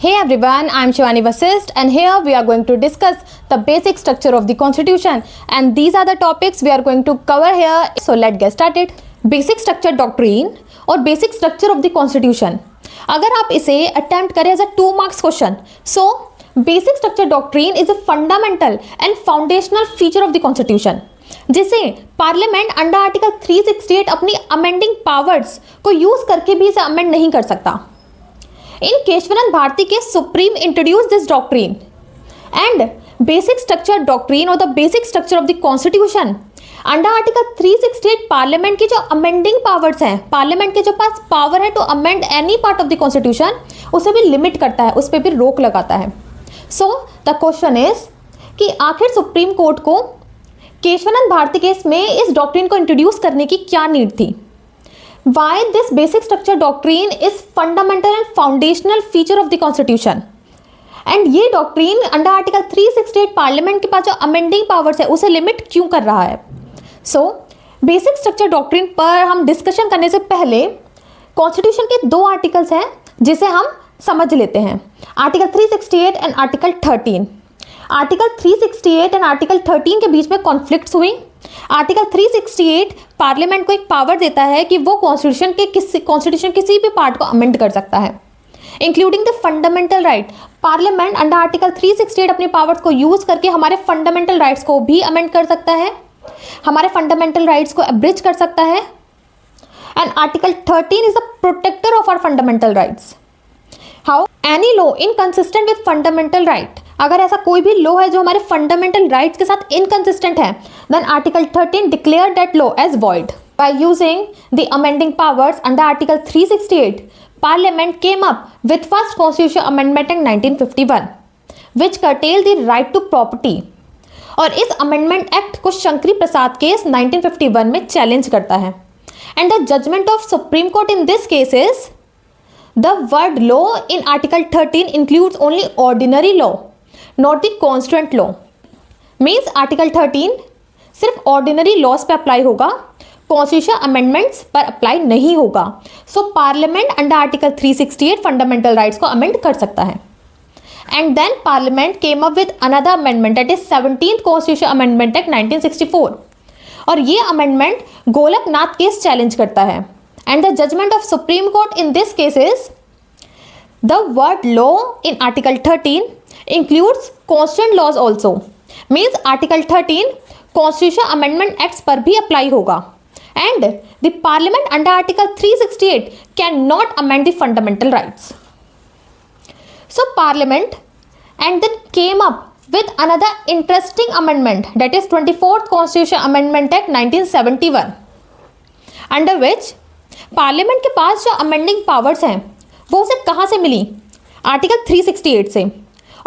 Hey everyone, I'm Shivani Vasist and here we are going to discuss the basic structure of the constitution and these are the topics we are going to cover here. So let's get started. Basic structure doctrine और basic structure of the constitution. अगर आप इसे attempt करें as a 2 marks question, so basic structure doctrine is a fundamental and foundational feature of the constitution. जिसे parliament under article 368 अपनी amending powers को use करके भी इसे अमेंड नहीं कर सकता. In Keshwanand Bharti case, Supreme introduced this doctrine and basic structure doctrine or the basic structure of the constitution under article 368 parliament की जो अमेंडिंग पावर्स हैं, पार्लियामेंट के जो पास पावर है to amend any part of the constitution, उसे भी limit करता है, उस पर भी रोक लगाता है. सो द क्वेश्चन इज कि आखिर सुप्रीम कोर्ट को केशवानंद भारती केस में इस डॉक्ट्रिन को इंट्रोड्यूस करने की क्या नीड थी. Why this basic structure doctrine is fundamental and foundational feature of the constitution. And ये डॉक्ट्रिन अंडर आर्टिकल 368 पार्लियामेंट के पास जो अमेंडिंग पावर्स है उसे लिमिट क्यों कर रहा है. सो बेसिक स्ट्रक्चर डॉक्ट्रिन पर हम डिस्कशन करने से पहले कॉन्स्टिट्यूशन के 2 आर्टिकल्स हैं जिसे हम समझ लेते हैं. Article 368 and article 13. Article 368 and article 13 के बीच में कॉन्फ्लिक्ट्स हुई. आर्टिकल 368 पार्लियामेंट को एक पावर देता है कि वो कॉन्स्टिट्यूशन किसी भी पार्ट को अमेंड कर सकता है, including the fundamental right. Parliament under article 368 अपनी पावर्स को यूज करके हमारे फंडामेंटल राइट्स को भी अमेंड कर सकता है, हमारे फंडामेंटल राइट्स को एब्रिज कर सकता है. And article 13 is the protector of our fundamental rights. How any law inconsistent with fundamental right, अगर ऐसा कोई भी लॉ है जो हमारे फंडामेंटल राइट्स के साथ इनकंसिस्टेंट है, then article 13 declare that law as void. By using the amending powers under article 368, parliament came up with first constitution amendment act 1951 which curtail the right to property. और इस amendment act को शंकरी प्रसाद case 1951 में challenge करता है. And the judgement of supreme court in this case is the word law in article 13 includes only ordinary law, not the constituent law. Means article 13 सिर्फ ordinary laws पे apply होगा, constitution amendments पर apply नहीं होगा. So parliament under article 368 fundamental rights को amend कर सकता है. And then parliament came up with another amendment, that is 17th constitution amendment act 1964. और ये amendment गोलकनाथ केस चैलेंज करता है. And the judgment of Supreme Court in this case is the word law in Article 13 includes constituent laws also. Means Article 13 Constitution Amendment Acts पर भी apply होगा. And the Parliament under Article 368 cannot amend the fundamental rights. So Parliament and then came up with another interesting amendment, that is 24th Constitution Amendment Act 1971, under which parliament के पास जो amending powers हैं वो उसे कहाँ से मिली, article 368 से.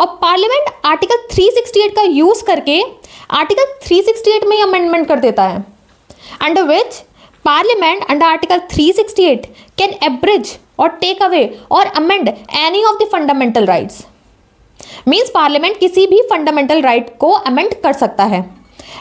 और parliament article 368 का यूज़ करके आर्टिकल 368 में ही अमेंडमेंट कर देता है, under which parliament under article 368 can abridge और टेक अवे और amend any of the fundamental rights. Means parliament किसी भी फंडामेंटल राइट को अमेंड कर सकता है.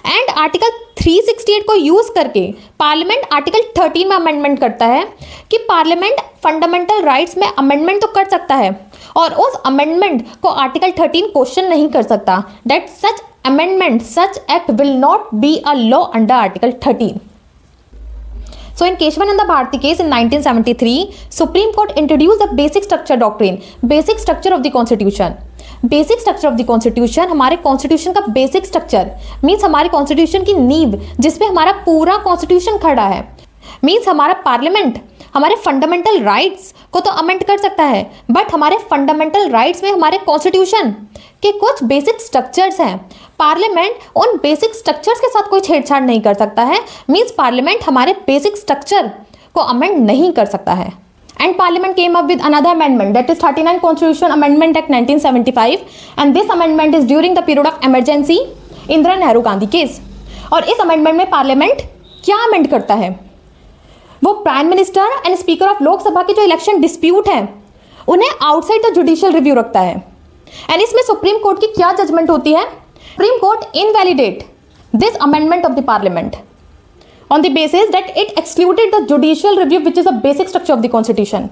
एंड आर्टिकल 368 को यूज करके पार्लियामेंट आर्टिकल 13 में अमेंडमेंट करता है कि पार्लियामेंट फंडामेंटल राइट्स में अमेंडमेंट तो कर सकता है और उस अमेंडमेंट को आर्टिकल 13 क्वेश्चन नहीं कर सकता. That such amendment such act will not be a law under article 13. So in Keshwananda Bharti case in 1973, Supreme Court introduced the basic structure doctrine, basic structure of the constitution. Basic structure of the constitution, हमारे constitution का basic structure means हमारे constitution की नींव जिसपे हमारा पूरा constitution खड़ा है. मीन्स हमारा पार्लियामेंट हमारे फंडामेंटल राइट्स को तो अमेंड कर सकता है, बट हमारे फंडामेंटल राइट्स में हमारे कॉन्स्टिट्यूशन के कुछ बेसिक स्ट्रक्चर्स हैं. पार्लियामेंट उन बेसिक स्ट्रक्चर्स के साथ कोई छेड़छाड़ नहीं कर सकता है. मीन्स पार्लियामेंट हमारे बेसिक स्ट्रक्चर को अमेंड नहीं कर सकता है. And Parliament came up with another amendment, that is 39 Constitution Amendment Act 1975, and this amendment is during the period of emergency Indira Nehru Gandhi case. और इस अमेंडमेंट में पार्लियामेंट क्या अमेंड करता है, वो prime minister and speaker of Lok Sabha के जो इलेक्शन डिस्प्यूट हैं उन्हें आउटसाइड द जुडिशियल रिव्यू रखता है. एंड इसमें सुप्रीम कोर्ट की क्या जजमेंट होती है, supreme Court invalidate this amendment of the parliament on the basis that it excluded the judicial review, which is a basic structure of the constitution.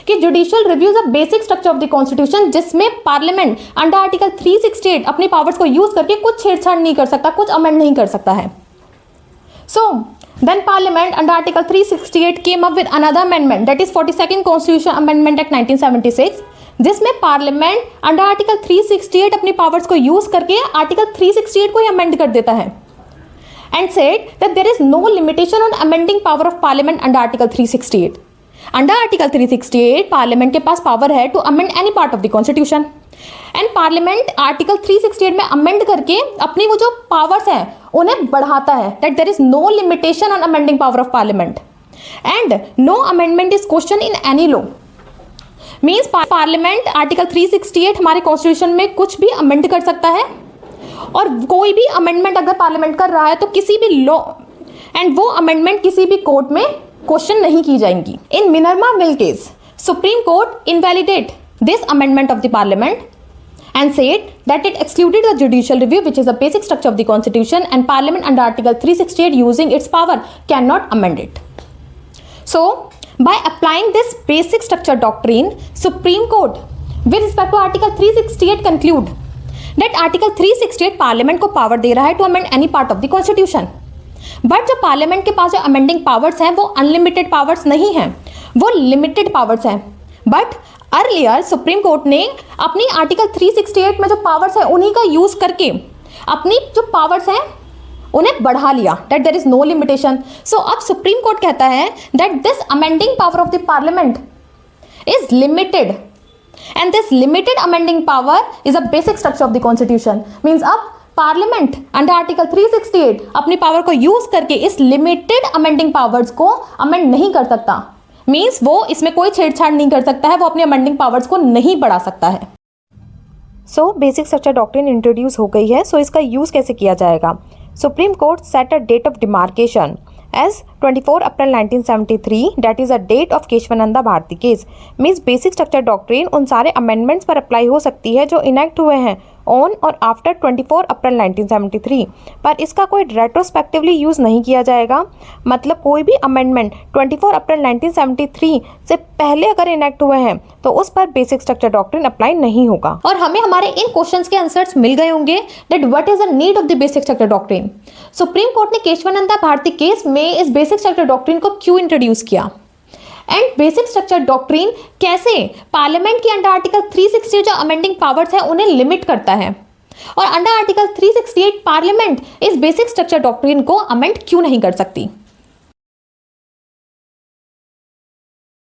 कि judicial review is a basic structure of the constitution, जिसमें parliament under article 368 अपनी powers को use करके कुछ छेड़छाड़ नहीं कर सकता, कुछ अमेंड नहीं कर सकता है. सो then Parliament under Article 368 came up with another amendment, that is 42nd Constitution Amendment Act 1976, जिसमें पार्लियामेंट अंडर आर्टिकल 368 अपनी पावर्स को यूज करके आर्टिकल 368 को ही अमेंड कर देता है, and said that there is no limitation on amending power of parliament under article 368. Under article 368 parliament के पास पावर है to amend any part of the constitution, and parliament article 368 में amend करके अपनी वो जो पावर्स हैं उन्हें बढ़ाता है. That there is no limitation on amending power of parliament and no amendment is question in any law. Means parliament article 368 हमारे कॉन्स्टिट्यूशन में कुछ भी अमेंड कर सकता है, और कोई भी अमेंडमेंट अगर पार्लियामेंट कर रहा है तो किसी भी लॉ एंड वो अमेंडमेंट किसी भी कोर्ट में क्वेश्चन नहीं की जाएंगी. In Minerva mill case Supreme Court invalidate this amendment of the parliament and said that it excluded the judicial review, which is a basic structure of the constitution, and parliament under article 368 using its power cannot amend it. So by applying this basic structure doctrine, Supreme Court with respect to article 368 conclude that article 368 parliament को power दे रहा है to amend any part of the constitution. But जो parliament के पास जो amending powers हैं वो unlimited powers नहीं हैं, वो लिमिटेड पावर्स हैं. बट अर्लियर सुप्रीम कोर्ट ने अपनी आर्टिकल 368 में जो पावर्स है उन्हीं का यूज करके अपनी जो पावर्स हैं उन्हें बढ़ा लिया, that there is no limitation. So अब सुप्रीम कोर्ट कहता है that this amending power of the parliament is limited, and this limited amending power is a basic structure of the constitution. Means अब parliament under article 368 अपनी power को use करके इस limited amending powers को amend नहीं कर सकता. Means वो इसमें कोई छेड़छाड़ नहीं कर सकता है, वो अपनी अमेंडिंग पावर्स को नहीं बढ़ा सकता है. सो बेसिक स्ट्रक्चर डॉक्ट्रिन इंट्रोड्यूस हो गई है. सो इसका यूज कैसे किया जाएगा? Supreme court set a date of demarcation as 24 April 1973, that is a date of Keshavananda Bharati case. Means basic structure doctrine उन सारे अमेंडमेंट्स पर अप्लाई हो सकती है जो इनेक्ट हुए हैं ऑन और आफ्टर 24 अप्रैल 1973, पर इसका कोई रेट्रोस्पेक्टिवली यूज़ नहीं किया जाएगा. मतलब कोई भी अमेंडमेंट 24 अप्रैल 1973 से पहले अगर इनेक्ट हुए हैं तो उस पर बेसिक स्ट्रक्चर डॉक्ट्रिन अप्लाई नहीं होगा. और हमें हमारे इन क्वेश्चंस के आंसर्स मिल गए होंगे that what is the need of the basic structure doctrine. Supreme court ने केशवानंदा भारती केस में इस बेसिक स्ट्रक्चर डॉक्ट्रिन को क्यों इंट्रोड्यूस किया, एंड बेसिक स्ट्रक्चर डॉक्ट्रिन कैसे पार्लियामेंट की अंडर आर्टिकल 368 जो अमेंडिंग पावर्स है उन्हें लिमिट करता है, और अंडर आर्टिकल 368 पार्लियामेंट इस बेसिक स्ट्रक्चर डॉक्ट्रिन को अमेंड क्यों नहीं कर सकती.